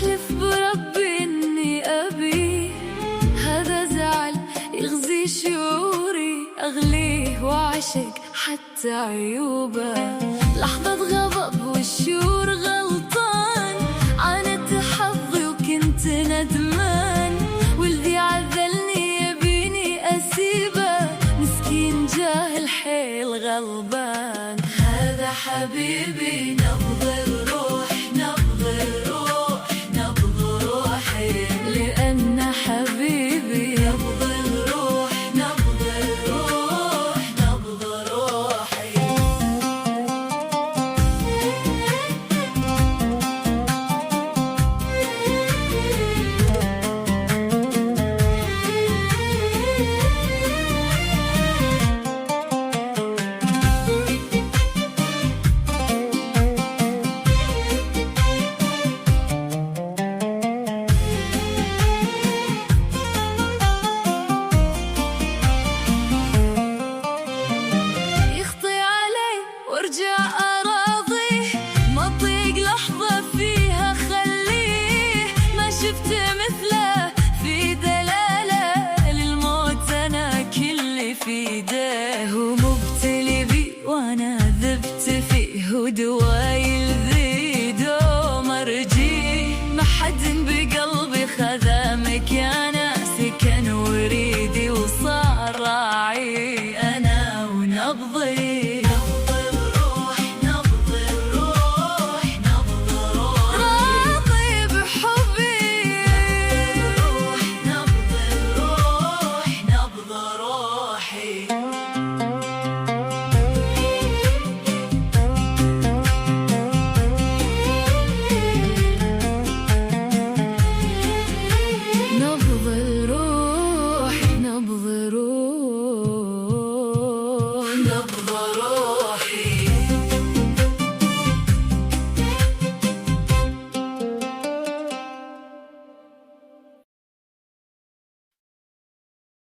أحلف بربي إني أبي، هذا زعل يغزي شعوري، أغليه وأعشق حتى عيوبه. لحظة غضب والشعور غلطان، عانت حظي وكنت ندمان، والذي عذلني يبيني أسيبه، مسكين جاهل حيل غلبان. هذا حبيبي نبض الروح، نبض الروح، نبض روحي، لأن حبيبي نبض الروح، نبض الروح، نبض روحي. وارجع أراضيه، ما أطيق لحظة فيها خليه، ما شفت مثله في دلالة للموت، أنا كل في يديه، ومبتلي بي وأنا ذبت فيه، ودواي الذيد ومرجيه، ما حد بقلبي خذا مكانه، سكن وريدي وصار راعي، أنا ونبضي